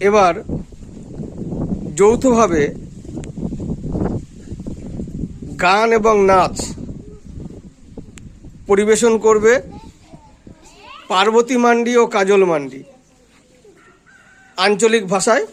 এবার যৌথভাবে গান এবং নাচ পরিবেশন করবে পার্বতী মান্ডি ও কাজল মান্ডি আঞ্চলিক ভাষায়।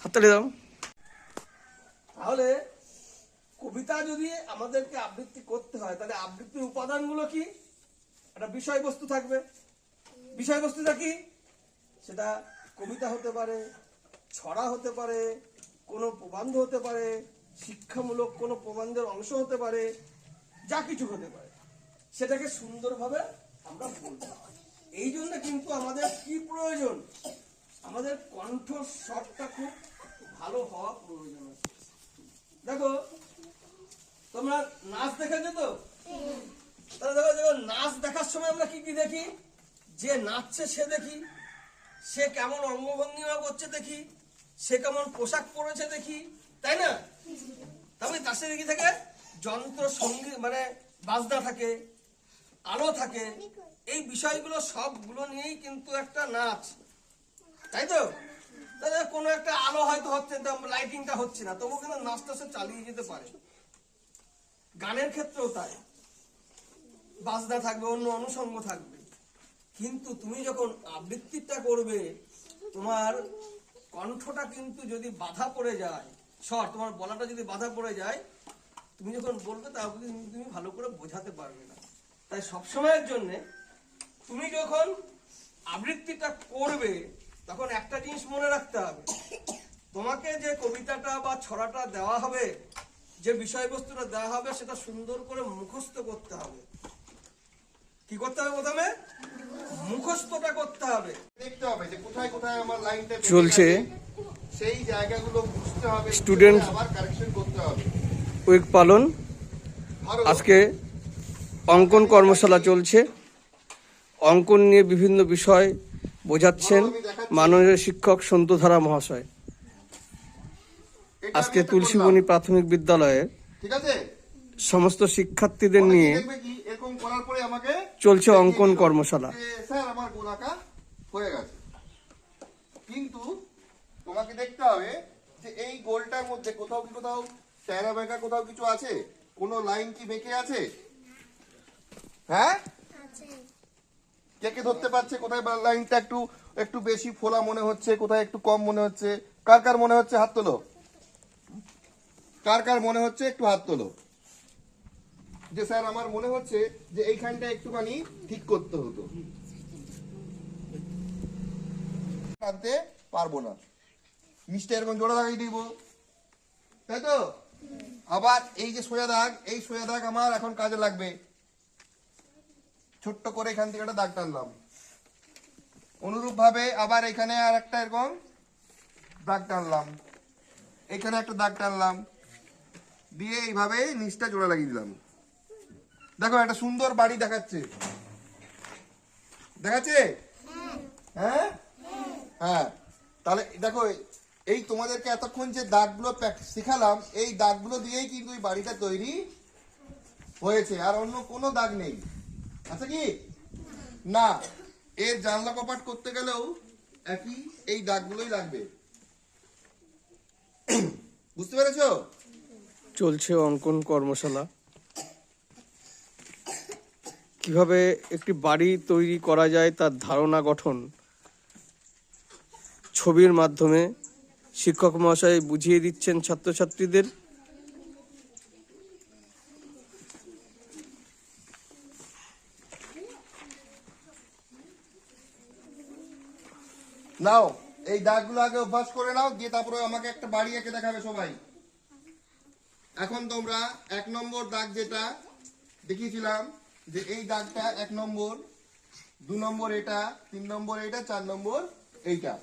হাততালি দাও। তাহলে কবিতা যদি আমাদেরকে আবৃত্তি করতে হয় তাহলে আবৃত্তির উপাদানগুলো কি? একটা বিষয়বস্তু থাকবে। বিষয়বস্তুটা কি? সেটা কবিতা হতে পারে, ছড়া হতে পারে, কোনো প্রবন্ধ হতে পারে, শিক্ষামূলক কোনো প্রবন্ধের অংশ হতে পারে, যা কিছু হতে পারে, সেটাকে সুন্দরভাবে আমরা বলবো। এই জন্য কিন্তু আমাদের কি প্রয়োজন? আমাদের কণ্ঠস্বরটা খুব ভালো হওয়া প্রয়োজন আছে। দেখো তোমরা নাচ দেখেছো তো? তাহলে দেখো যখন নাচ দেখার সময় আমরা কি কি দেখি? যে নাচছে সে দেখি, সে কেমন অঙ্গভঙ্গিমা করছে দেখি, সে কেমন পোশাক পরেছে দেখি, তাই না? তারপরে তার সাথে কি থাকে? যন্ত্র সঙ্গীত মানে বাজনা থাকে, আলো থাকে, এই বিষয়গুলো সবগুলো নিয়েই কিন্তু একটা নাচ, তাই তো? তাহলে কোনো একটা আলো হয়তো হচ্ছে, লাইটিংটা হচ্ছে না, তবু কিন্তু নাচটা সে চালিয়ে যেতে পারে। গানের ক্ষেত্রেও তাই, বাজনা থাকবে, অন্য অনুষঙ্গ থাকবে। কিন্তু তুমি যখন আবৃত্তিটা করবে, তোমার কণ্ঠটা কিন্তু যদি বাধা পড়ে যায়, স্বর তোমার বলাটা যদি বাধা পড়ে যায়, তুমি যখন বলবে তাহলে তুমি ভালো করে বোঝাতে পারবে না। তাই সবসময়ের জন্য তুমি যখন আবৃত্তিটা করবে তখন একটা জিনিস মনে রাখতে হবে, তোমাকে যে কবিতাটা বা ছড়াটা দেওয়া হবে, যে বিষয়বস্তুটা দেওয়া হবে, সেটা সুন্দর করে মুখস্থ করতে হবে। কি করতে হবে? প্রথমে মুখস্থটা করতে হবে, দেখতে হবে যে কোথায় কোথায় আমার লাইনটা চলছে, সেই জায়গাগুলো বুঝতে হবে, স্টুডেন্ট আবার কারেকশন করতে হবে। উইক পালন আজকে অঙ্কন কর্মশালা চলছে। অঙ্কন নিয়ে বিভিন্ন বিষয় বোঝাচ্ছেন মাননীয় শিক্ষক সন্তুধারা মহাশয়। আজকে তুলসীবনী প্রাথমিক বিদ্যালয়ের সমস্ত শিক্ষার্থীদের নিয়ে চলছে অঙ্কন কর্মশালা। স্যার আমার গোল আঁকা হয়ে গেছে, কিন্তু তোমাকে দেখতে হবে যে এই গোলটার মধ্যে কোথাও কি কোথাও ট্যারা বেঁকা কোথাও কিছু আছে, কোনো লাইন কি বেঁকে আছে? হ্যাঁ, কে কে ধরতে পারছে কোথায় লাইনটা একটু একটু বেশি ফোলা মনে হচ্ছে, কোথায় একটু কম মনে হচ্ছে? কার কার মনে হচ্ছে হাত তোলো। কার কার মনে হচ্ছে একটু হাত তোলো যে স্যার আমার মনে হচ্ছে যে এইখানটা একটুখানি ঠিক করতে হতো, আনতে পারবো না, নিচটা এরকম জোড়া দাগিয়ে দিব, তাই তো? আবার এই যে সোজা দাগ, এই সোজা দাগ আমার এখন কাজে লাগবে। ছোট্ট করে এখান থেকে একটা দাগ টানলাম, অনুরূপ ভাবে আবার এখানে আর একটা এরকম দাগ টানলাম, এখানে একটা দাগ টানলাম, দিয়ে এইভাবে নিচটা জোড়া লাগিয়ে দিলাম। দেখো একটা সুন্দর বাড়ি দেখাচ্ছে, দেখাচ্ছে? হ্যাঁ হ্যাঁ। তাহলে দেখো এই তোমাদেরকে এতক্ষণ যে দাগগুলো শিখালাম, এই দাগগুলো দিয়েই কিন্তু এই বাড়িটা তৈরি হয়েছে, আর অন্য কোনো দাগ নেই। আচ্ছা কি না, এর জানলা কপাট করতে গেলেও একই এই দাগগুলোই লাগবে। বুঝতে পেরেছো? চলছে অঙ্কন কর্মশালা। কিভাবে একটি বাড়ি তৈরি করা যায় তার ধারণা গঠন ছবির মাধ্যমে শিক্ষক মহাশয় বুঝিয়ে দিচ্ছেন ছাত্রছাত্রীদের। নাও এই দাগগুলো আগে অভ্যাস করে নাও, দিয়ে তারপরে আমাকে একটা বাড়ি এঁকে দেখাবে সবাই। এখন তোমরা 1 নম্বর দাগ যেটা দেখিয়েছিলাম, যে এই দাগটা 1 নম্বর, 2 নম্বর এটা, 3 নম্বর এটা, 4 নম্বর এইটা,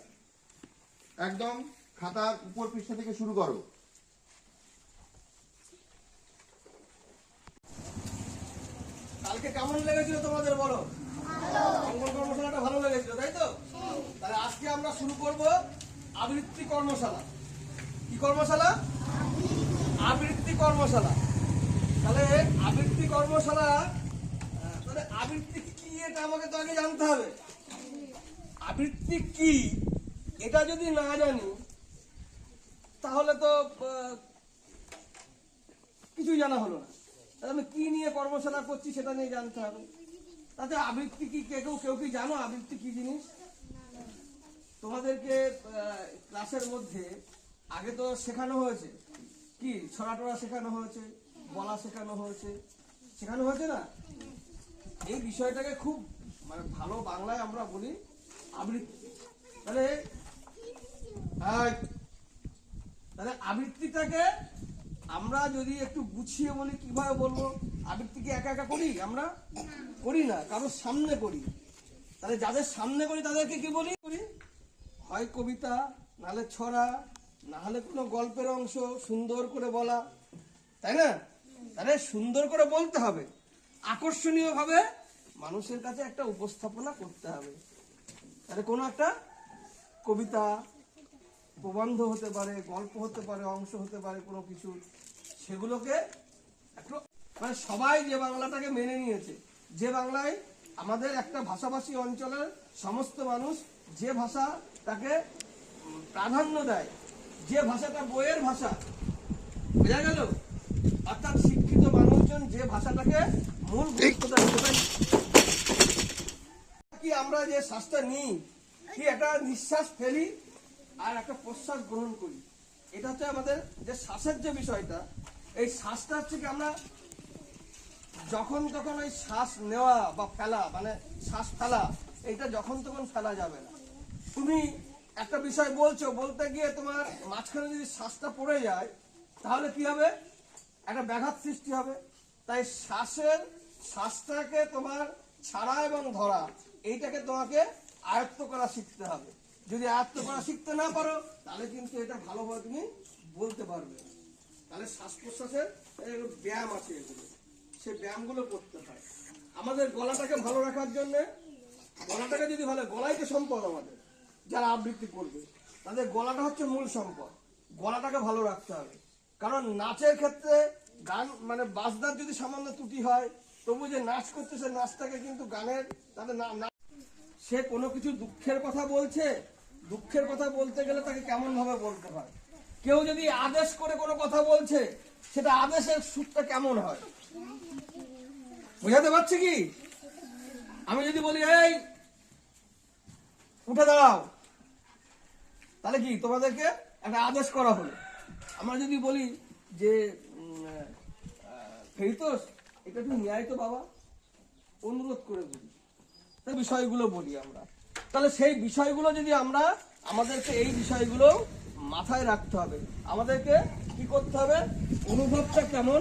একদম খাতার উপর পৃষ্ঠা থেকে শুরু করো। কালকে কেমন লেগেছিল তোমাদের বলো? অঙ্কন কর্মশালাটা ভালো লেগেছিল, তাই তো? তাহলে আজকে আমরা শুরু করব আবৃত্তি কর্মশালা। কি কর্মশালা? আবৃত্তি কর্মশালা। তাহলে আবৃত্তি কর্মশালা, তাহলে আবৃত্তি কি এটা আমাকে তো আগে জানতে হবে। আবৃত্তি কি এটা যদি না জানি তাহলে তো কিছুই জানা হলো না। তাহলে আমি কি নিয়ে কর্মশালা করছি সেটা নিয়ে জানতে হবে। তাতে আবৃত্তি কি কেউ কি জানো আবৃত্তি কি জিনিস? তোমাদেরকে ক্লাসের মধ্যে আগে তো শেখানো হয়েছে কি, ছড়া টড়া শেখানো হয়েছে, বলা শেখানো হয়েছে, শেখানো হয়েছে না? এই বিষয়টাকে খুব মানে ভালো বাংলায় আমরা বলি আবৃত্তি। তাহলে তাহলে আবৃত্তিটাকে আমরা যদি একটু গুছিয়ে বলি, কিভাবে বলবো? আবৃত্তি কি একা একা করি? আমরা করি না, কারোর সামনে করি। তাহলে যাদের সামনে করি তাদেরকে কি বলি? হয় কবিতা, নাহলে ছড়া, নাহলে কোনো গল্পের অংশ সুন্দর করে বলা, তাই না? তাহলে সুন্দর করে বলতে হবে, আকর্ষণীয় ভাবে মানুষের কাছে একটা উপস্থাপনা করতে হবে। তাহলে কোনো একটা কবিতা, প্রবন্ধ হতে পারে, গল্প হতে পারে, অংশ হতে পারে, কোনো কিছু, সেগুলোকে একটু মানে সবাই যে বাংলাটাকে মেনে নিয়েছে, যে বাংলায় আমাদের একটা ভাষাভাষী অঞ্চলের সমস্ত মানুষ যে ভাষা তাকে প্রাধান্য দেয়, যে ভাষাটা বইয়ের ভাষা, বোঝা গেল? অর্থাৎ শিক্ষিত মানুষজন যে ভাষাটাকে মূল গুরুত্ব দেয়, সেটাই কি আমরা যে শ্বাসটা নিই, কি একটা নিঃশ্বাস ফেলি আর একটা প্রশ্বাস গ্রহণ করি, এটা হচ্ছে আমাদের যে শ্বাসের যে বিষয়টা। এই শ্বাসটা হচ্ছে কি আমরা যখন তখন ওই শ্বাস নেওয়া বা ফেলা, মানে শ্বাস ফেলা, এইটা যখন তখন ফেলা যাবে না। তুমি একটা বিষয় বলছো, বলতে গিয়ে তোমার মাঝখানে যদি শ্বাসটা পড়ে যায় তাহলে কি হবে? একটা ব্যাঘাত সৃষ্টি হবে। তাই শ্বাসটাকে তোমার ছাড়া এবং ধরা, এইটাকে তোমাকে আয়ত্ত করা শিখতে হবে। যদি আয়ত্ত করা শিখতে না পারো তাহলে কিন্তু এটা ভালোভাবে তুমি বলতে পারবে না। তাহলে শ্বাস প্রশ্বাসের ব্যায়াম আছে, এগুলো সেই ব্যায়ামগুলো করতে হয়। আমাদের গলাটাকে ভালো রাখার জন্য, গলাটাকে যদি ভালো, গলাই তো সম্পদ আমাদের, যারা আবৃত্তি করবে তাদের গলাটা হচ্ছে মূল সম্পদ। গলাটাকে ভালো রাখতে হবে, কারণ নাচের ক্ষেত্রে গান মানে বাজনার যদি সামান্য ত্রুটি হয়, তবু যে নাচ করছে সে নাচটাকে কিন্তু গানের তাদের সে কোনো কিছু দুঃখের কথা বলছে, দুঃখের কথা বলতে গেলে তাকে কেমন ভাবে বলতে হয়। কেউ যদি আদেশ করে কোনো কথা বলছে, সেটা আদেশের সুরটা কেমন হয়, বোঝাতে পারছি কি? আমি যদি বলি এই উঠে দাঁড়াও, তাহলে কি তোমাদেরকে একটা আদেশ করা হলো। আমরা যদি বলি যে ফেরিতোষ এটা একটু নিয়ে আয় তো বাবা, অনুরোধ করে বলি, তাই বিষয়গুলো বলি আমরা। তাহলে সেই বিষয়গুলো যদি আমরা, আমাদেরকে এই বিষয়গুলো মাথায় রাখতে হবে। আমাদেরকে কি করতে হবে? অনুভবটা কেমন,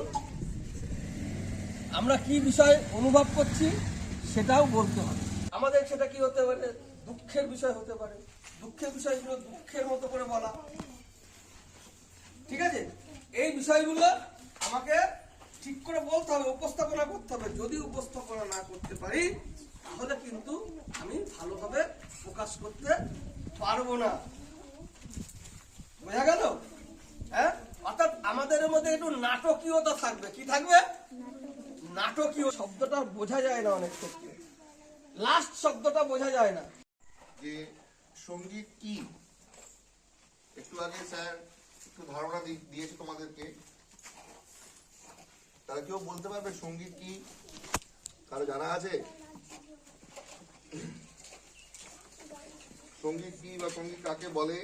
আমরা কি বিষয় অনুভব করছি সেটাও বলতে হবে। আমাদের সেটা কি হতে পারে? দুঃখের বিষয় হতে পারে, দুঃখের বিষয়গুলো দুঃখের মতো করে বলা, ঠিক আছে? এই বিষয়গুলো আমাকে ঠিক করে বলতে হবে, উপস্থাপনা করতে হবে। যদি উপস্থাপনা না করতে পারি তাহলে কিন্তু আমি ভালোভাবে প্রকাশ করতে পারবো না। বোঝা গেল? হ্যাঁ, অর্থাৎ আমাদের মধ্যে একটু নাটকীয়তা থাকবে। কি থাকবে? নাটকীয়। শব্দটা বোঝা যায় না অনেক ক্ষেত্রে, লাস্ট শব্দটা বোঝা যায় না। যে সঙ্গীত কি, একটু আগে স্যার একটু ধারণা দিয়েছে তোমাদেরকে। তারা কেউ বলতে পারবে সঙ্গীত কি? কারো জানা আছে সঙ্গীত কি বা সঙ্গীত কাকে বলে?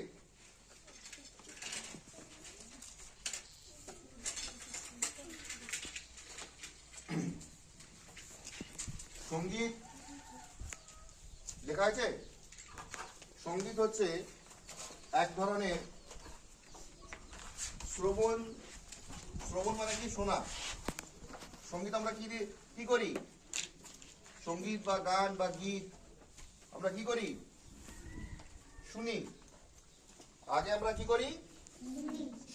সঙ্গীত লেখা আছে। সঙ্গীত হচ্ছে এক ধরনের শ্রবণ। শ্রবণ মানে কি? শোনা। সঙ্গীত আমরা কি করি? সঙ্গীত বা গান বা গীত আমরা কি করি? শুনি। আগে আমরা কি করি?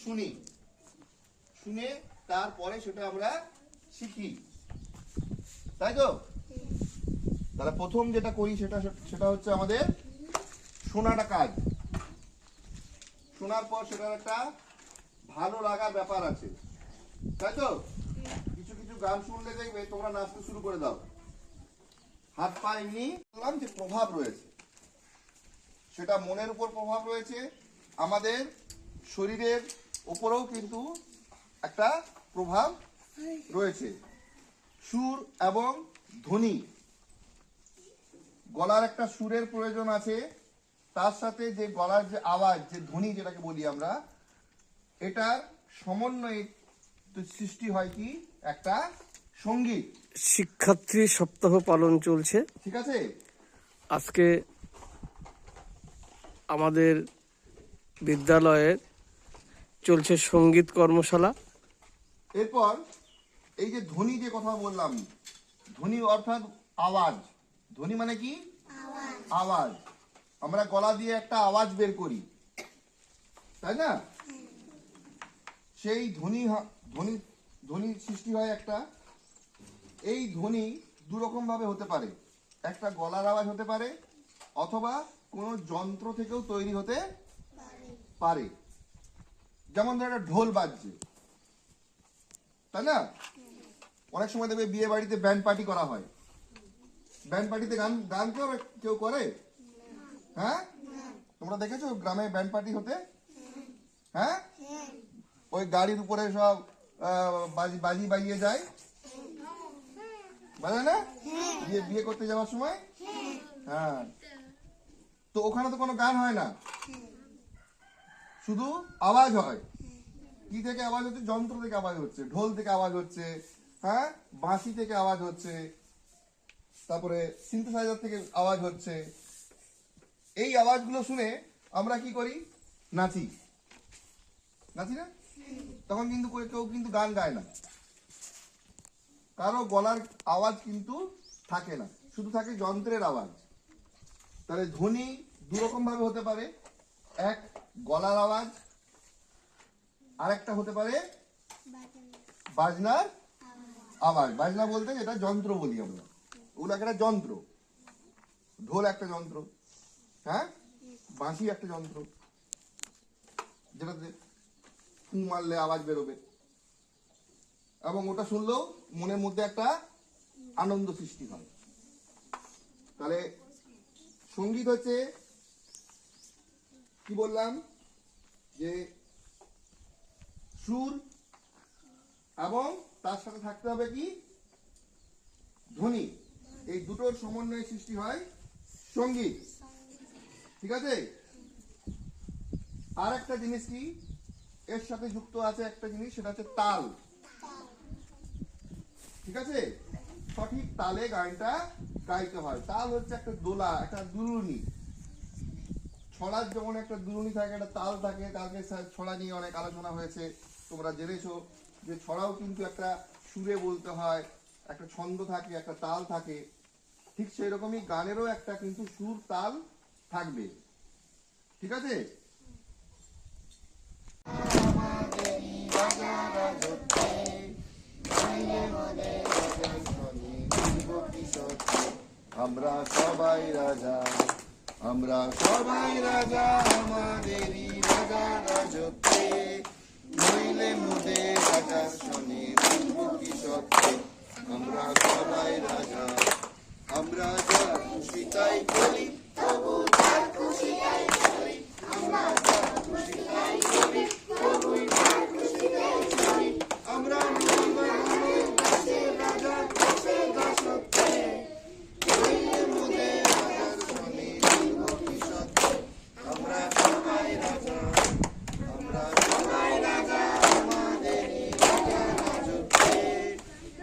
শুনি। শুনে তারপরে সেটা আমরা শিখি, তাই তো? তাহলে প্রথম যেটা করি সেটা হচ্ছে আমাদের শোনাটা কাজ। শোনার পর সেটার একটা ভালো লাগার ব্যাপার আছে, তাই তো? কিছু কিছু গান শুনলে দেখবে তোমরা নাচতে শুরু করে দাও, হাত পা এমনি। বললাম যে প্রভাব রয়েছে, সেটা মনের উপর প্রভাব রয়েছে, আমাদের শরীরের উপরেও কিন্তু একটা প্রভাব রয়েছে। সুর এবং ধ্বনি, গলার একটা সুরের প্রয়োজন আছে, তার সাথে যে গলার যে আওয়াজ, যে ধ্বনি যেটাকে বলি আমরা, এটার সমন্বয়ে সৃষ্টি হয় কি একটা সঙ্গীত। শিক্ষার্থী সপ্তাহ পালন চলছে। ঠিক আছে, আজকে আমাদের বিদ্যালয়ের চলছে সঙ্গীত কর্মশালা। এরপর এই যে ধ্বনি, যে কথা বললাম, ধ্বনি অর্থাৎ আওয়াজ। ধ্বনি মানে কি? আওয়াজ। আমরা গলা দিয়ে একটা আওয়াজ বের করি, তাই না? সেই ধ্বনি ধ্বনি ধ্বনি সৃষ্টি হয় একটা। এই ধ্বনি দু রকম ভাবে হতে পারে। একটা গলার আওয়াজ হতে পারে, অথবা কোনো যন্ত্র থেকেও তৈরি হতে পারে। যেমন ধর একটা ঢোল বাজছে, তাই না? অনেক সময় দেখবে বিয়ে বাড়িতে ব্যান্ড পার্টি করা হয়। ব্যান্ড পার্টিতে গান গান কেউ করে? হ্যাঁ, তোমরা দেখেছো গ্রামে ব্যান্ড পার্টি হতে? হ্যাঁ, ওই গাড়ির উপরে সব বাজি বাজিয়ে যায়, বাজে না? বিয়ে করতে যাওয়ার সময়। হ্যাঁ, তো ওখানে তো কোনো গান হয় না, শুধু আওয়াজ হয়। কি থেকে আওয়াজ হচ্ছে? যন্ত্র থেকে আওয়াজ হচ্ছে, ঢোল থেকে আওয়াজ হচ্ছে, হ্যাঁ, বাঁশি থেকে আওয়াজ হচ্ছে, তারপরে সিনথেসাইজার থেকে আওয়াজ হচ্ছে। এই আওয়াজগুলো শুনে আমরা কি করি? নাচি। নাচি না? তখন কিন্তু কেউ কিন্তু গান গায় না, কারো গলার আওয়াজ কিন্তু থাকে না, শুধু থাকে যন্ত্রের আওয়াজ। তাহলে ধ্বনি দু রকম ভাবে হতে পারে। এক, গলার আওয়াজ, আরেকটা হতে পারে বাজনার আওয়াজ। বাজনা বলতে যেটা যন্ত্র বলি আমরা, ওগুলো একটা যন্ত্র। ঢোল একটা যন্ত্র, হ্যাঁ, বাঁশি একটা যন্ত্র, যেটাতে ফু মারলে আওয়াজ বেরোবে, এবং ওটা শুনলেও মনের মধ্যে একটা আনন্দ সৃষ্টি হয়। তাহলে সঙ্গীত হচ্ছে কি বললাম, যে সুর এবং তার সাথে থাকতে হবে কি? ধ্বনি। এই দুটোর সমন্বয়ে সৃষ্টি হয় সঙ্গীত। ঠিক আছে, আর একটা জিনিস কি এর সাথে যুক্ত আছে, একটা জিনিস, সেটা হচ্ছে তাল। ঠিক আছে, সঠিক তালে গানটা গাইতে হয়। তাল হচ্ছে একটা দোলা, একটা দুলুনি। ছড়ার যেমন একটা দুলুনি থাকে, একটা তাল থাকে। কালকে ছড়া নিয়ে অনেক আলোচনা হয়েছে, তোমরা জেনেছো যে ছড়াও কিন্তু একটা সুরে বলতে হয়, একটা ছন্দ থাকে, একটা তাল থাকে। ঠিক সেই রকমই গানেরও একটা কিন্তু সুর তাল থাকবে। ঠিক আছে, আমাদেরই বাজার আমরা সবাই রাজা, আমরা সবাই রাজা, আমাদেরই রাজা রাজত্বে, নইলে মোদের রাজার শনে মিলব কি সত্যে। আমরা সবাই রাজা, আমরা যা খুশি তাই করি, তবু তার খুশি তাই করি, আমরা যা খুশি তাই করি, তবুই তার খুশি তাই করি। আমরা নইলে দাসের রাজার দাসে দাসত্বে, নইলে মোদের রাজার শনে মিলব কি সত্যে। আমরা সবাই রাজা, আমরা সবাই রাজা, আমাদেরই রাজা রাজত্বে,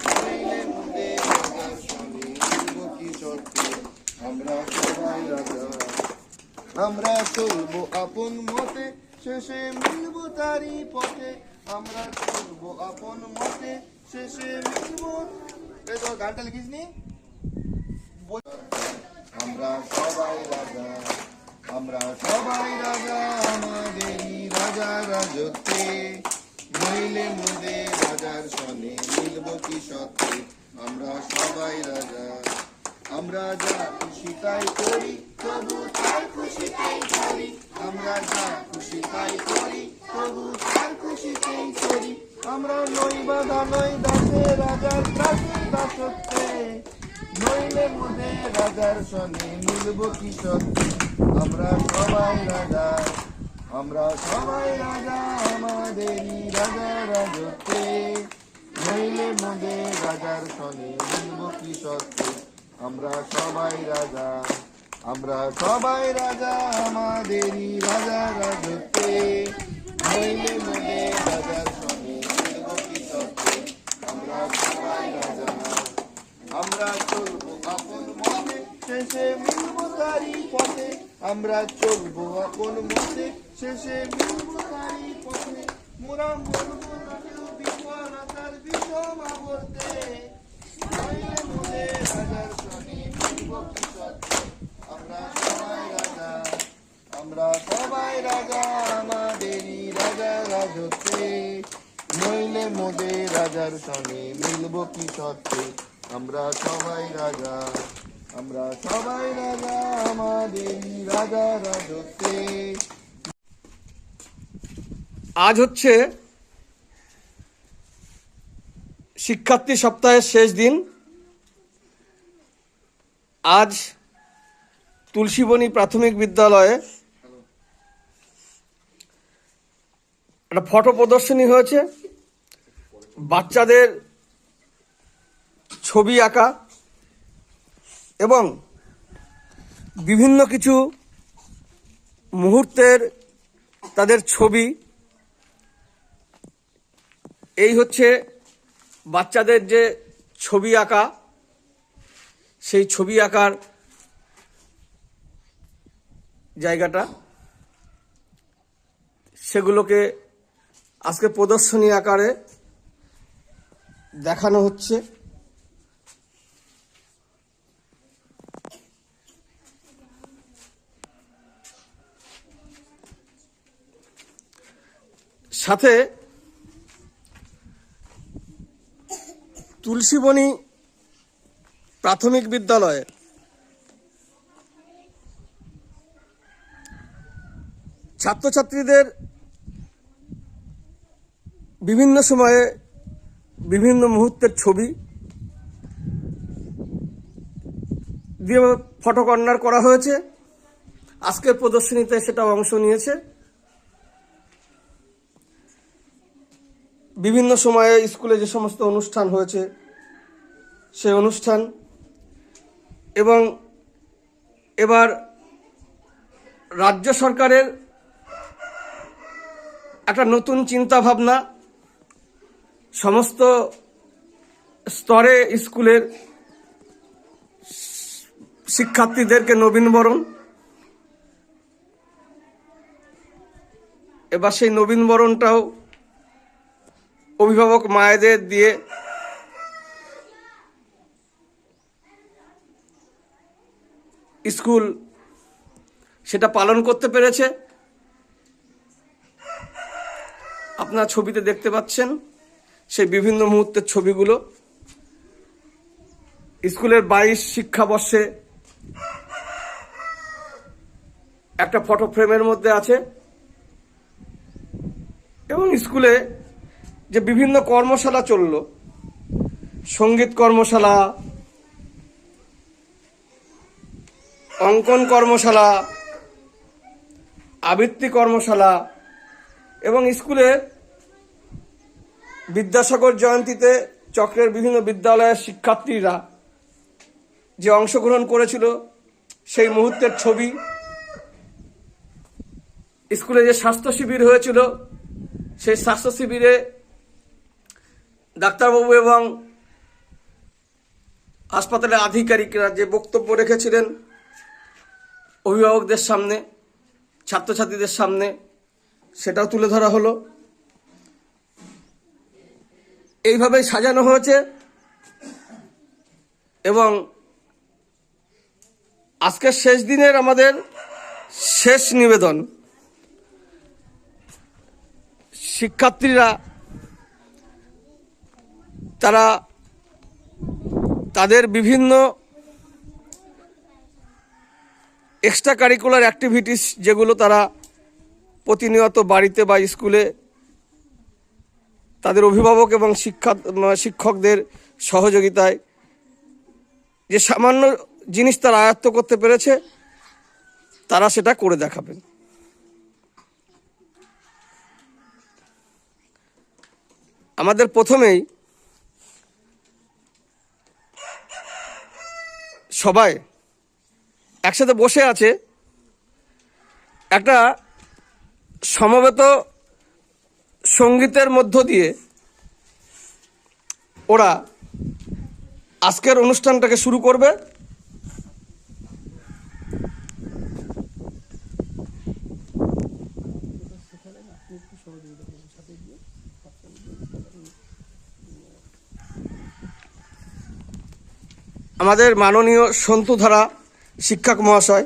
নইলে মোদের রাজার শনে মিলব কি সত্যে। আমরা সবাই রাজা, আমরা চলবো আপন মতে, শেষে মিলব তারই পথে। আমরা চলবো আপন মতে, শেষে মিলব। এই তো গানটা লিখিস নি? আমরা সবাই রাজা, আমরা সবাই রাজা, আমাদেরই রাজা রাজত্বে, নইলে মোদের রাজার শনে মিলব কি সত্যে। আমরা সবাই রাজা, আমরা যা খুশি তাই করি, তবু তার খুশি তাই করি, আমরা যা খুশি তাই করি, তবু তার খুশি তাই করি। আমরা নই বাধা নই দাসে রাজার দাসে দাসত্বে, নইলে মোদের রাজার শনে মিলব কি সত্যে। আমরা সবাই রাজা, আমরা সবাই রাজা, আমাদেরই রাজা রাজত্বে, নইলে মোদের রাজার শনে মিলব কি সত্যে। আমরা সবাই রাজা, আমরা সবাই রাজা, আমাদেরই রাজা রাজত্বে, নইলে মোদের রাজার শনে মিলব কি সত্যে। আমরা সবাই রাজা, আমরা চলবো আপন মতে, শেষে মিলব তারই পথে। আমরা চলবো আপন মতে, শেষে মিলব তারই পথে। মোরা বলবো না কেউ বিফলতার বিষম আবর্তে, নইলে মোদের রাজার শনে মিলব কি সত্যে। আমরা সবাই রাজা, আমরা সবাই রাজা, আমাদেরই রাজা রাজত্বে, নইলে মোদের রাজার শনে মিলব কি সত্যে। আমরা সবাই রাজা, আমরা সবাই রাজা, আমাদেরই রাজা রাজত্বে। আজ হচ্ছে শিক্ষার্থী সপ্তাহের শেষ দিন। আজ তুলসীবনী প্রাথমিক বিদ্যালয়ে একটা ফটো প্রদর্শনী হয়েছে। বাচ্চাদের ছবি আঁকা এবং বিভিন্ন কিছু মুহূর্তের তাদের ছবি। এই হচ্ছে বাচ্চাদের যে ছবি আঁকা, সেই ছবি আঁকার জায়গাটা, সেগুলোকে আজকে প্রদর্শনী আকারে দেখানো হচ্ছে। সাথে তুলসীবনী প্রাথমিক বিদ্যালয়ে ছাত্রছাত্রীদের বিভিন্ন সময়ে বিভিন্ন মুহূর্তের ছবি দিয়ে ফটো কর্নার করা হয়েছে। আজকের প্রদর্শনীতে সেটা অংশ নিয়েছে। বিভিন্ন সময়ে স্কুলে যে সমস্ত অনুষ্ঠান হয়েছে সেই অনুষ্ঠান, এবং এবার রাজ্য সরকারের একটা নতুন চিন্তা ভাবনা, সমস্ত স্তরে স্কুলের শিক্ষার্থীদেরকে নবীনবরণ। এবার সেই নবীনবরণটাও অভিভাবক মায়েদের দিয়ে স্কুল সেটা পালন করতে পেরেছে। আপনারা ছবিতে দেখতে পাচ্ছেন সেই বিভিন্ন মুহূর্তের ছবিগুলো। স্কুলের 22 শিক্ষাবর্ষে একটা ফটো ফ্রেমের মধ্যে আছে। এবং স্কুলে যে বিভিন্ন কর্মশালা চলল, সঙ্গীত কর্মশালা, অঙ্কন কর্মশালা, আবৃত্তি কর্মশালা, এবং স্কুলে বিদ্যাসাগর জয়ন্তীতে চক্রের বিভিন্ন বিদ্যালয়ের শিক্ষার্থীরা যে অংশগ্রহণ করেছিল সেই মুহূর্তের ছবি, স্কুলে যে স্বাস্থ্য শিবির হয়েছিল সেই স্বাস্থ্য শিবিরে ডাক্তারবাবু এবং হাসপাতালের আধিকারিকরা যে বক্তব্য রেখেছিলেন অভিভাবকদের সামনে, ছাত্রছাত্রীদের সামনে, সেটাও তুলে ধরা হলো। এইভাবেই সাজানো হয়েছে। এবং আজকের শেষ দিনের আমাদের শেষ নিবেদন, শিক্ষার্থীরা তারা তাদের বিভিন্ন এক্সট্রা কারিকুলার অ্যাক্টিভিটিস যেগুলো তারা প্রতিনিয়ত বাড়িতে বা স্কুলে তাদের অভিভাবক এবং শিক্ষকদের সহযোগিতায় যে সামান্য জিনিস তারা আয়ত্ত করতে পেরেছে তারা সেটা করে দেখাবেন। আমাদের প্রথমেই সবাই একসাথে বসে আছে, একটা সমবেত সঙ্গীতের মধ্য দিয়ে ওরা আজকের অনুষ্ঠানটাকে শুরু করবে। আমাদের মাননীয় সন্তুধারা শিক্ষক মহাশয়,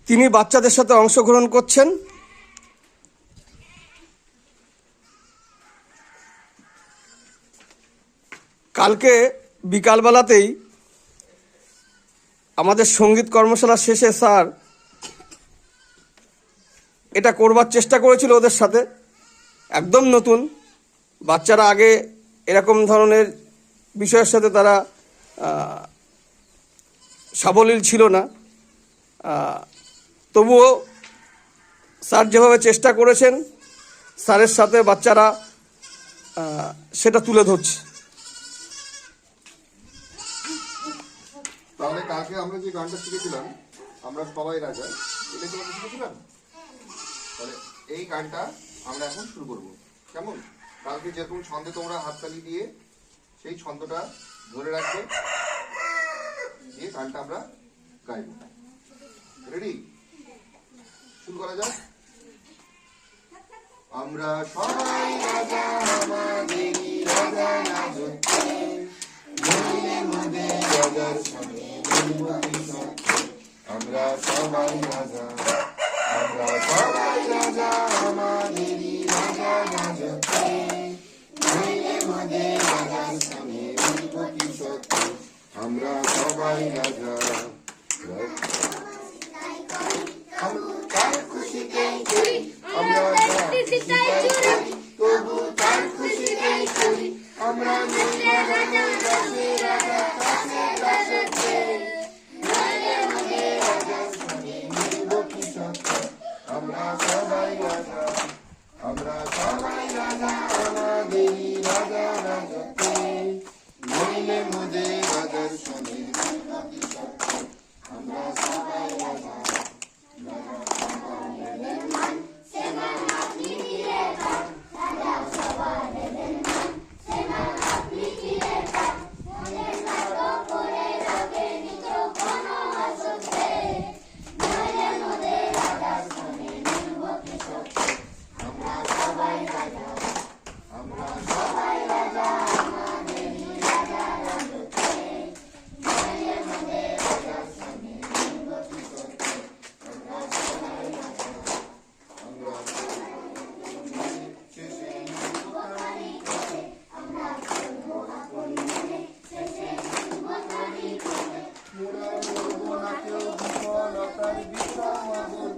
তিনি বাচ্চাদের সাথে অংশগ্রহণ করছেন। কালকে বিকালবেলাতেই আমাদের সঙ্গীত কর্মশালা শেষে স্যার এটা করবার চেষ্টা করেছিল ওদের সাথে। একদম নতুন বাচ্চারা, আগে এরকম ধরনের বিষয়ের সাথে তারা সাবলীল ছিল না। তবুও স্যার যেভাবে চেষ্টা করেছেন, স্যারের সাথে বাচ্চারা সেটা তুলে ধরছে। তাহলে কালকে আমরা যে গানটা শিখেছিলাম, আমরা সবাই রাজা, এটা তোমরা শিখেছিলাম। তাহলে এই গানটা আমরা এখন শুরু করবো, কেমন? কালকে যেরকম ছন্দে তোমরা হাততালি দিয়ে সেই ছন্দটা ধরে রাখবে, দিয়ে গানটা আমরা গাইব। রেডি? শুরু করা যাক। আমরা সবাই রাজা, আমাদেরই রাজা রাজত্বে, নইলে মোদের রাজার সঙ্গে মিলব কি সত্যে। আমরা সবাই রাজা, আমরা সবাই রাজা, আমাদেরই রাজা রাজত্বে, নইলে মোদের রাজার সঙ্গে মিলব কি সত্যে। আমরা সবাই রাজা, তার খুশিতেই করি, আমরা তবু তার খুশিতেই করি, আমরা আমরা সবাই রাজা, আমরা সবাই রাজা, আমাদেরই রাজা রাজত্বে, নইলে মোদের রাজার সঙ্গে আমরা সবাই রাজা। বিফলতার বিষম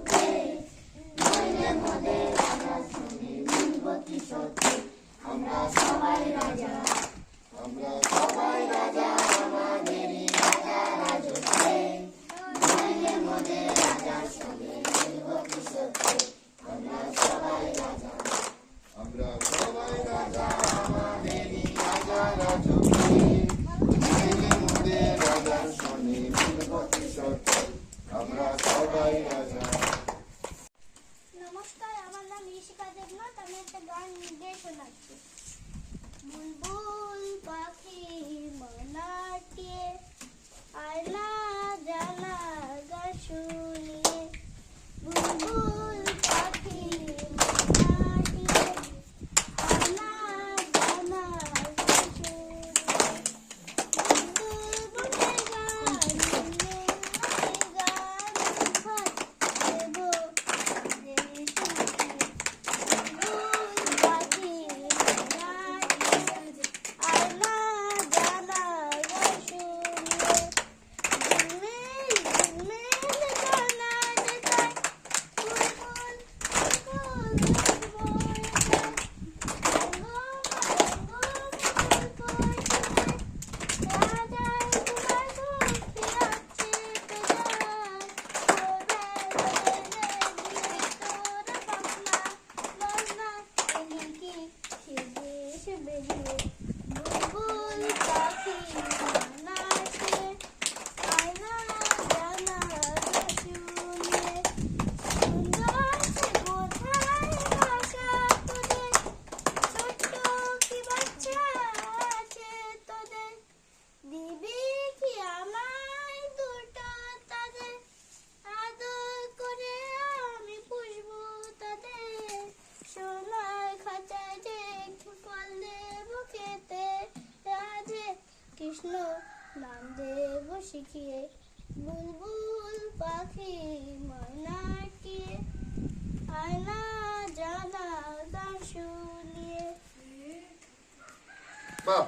স্বপ্ন নাম দেব শিখিয়ে, বুলবুল পাখি ময়নাটিয়ে, আয়না জানা গান শুনিয়ে। বাহ,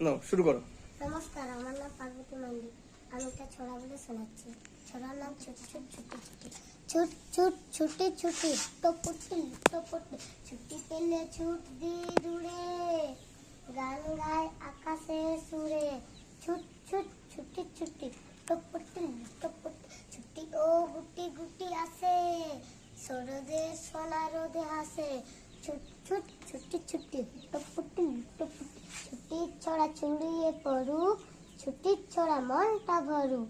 নাও শুরু করো। নমস্কার, আমার নাম পার্বতী মন্দির। আমি একটা ছড়া বলে শোনাচ্ছি। ছড়ার নাম ছুট ছুট ছুটি ছুটি। ছুট ছুট ছুটি ছুটি, টপটি টপটি, ছুটি পেলে ছুট দি দূরে, গান গায় আকাশে সুরে। ছুট ছুট ছুটি ছুটি, টপটি টপটি, ছুটি ও গুটি গুটি আসে, সরদে সোনা রোদে হাসে। ছুট ছুট ছুটি ছুটি, টপটি টপটি, ছুটির ছড়া ছুড়িয়ে পড়ুক, ছুটির ছড়া মনটা ভরুক।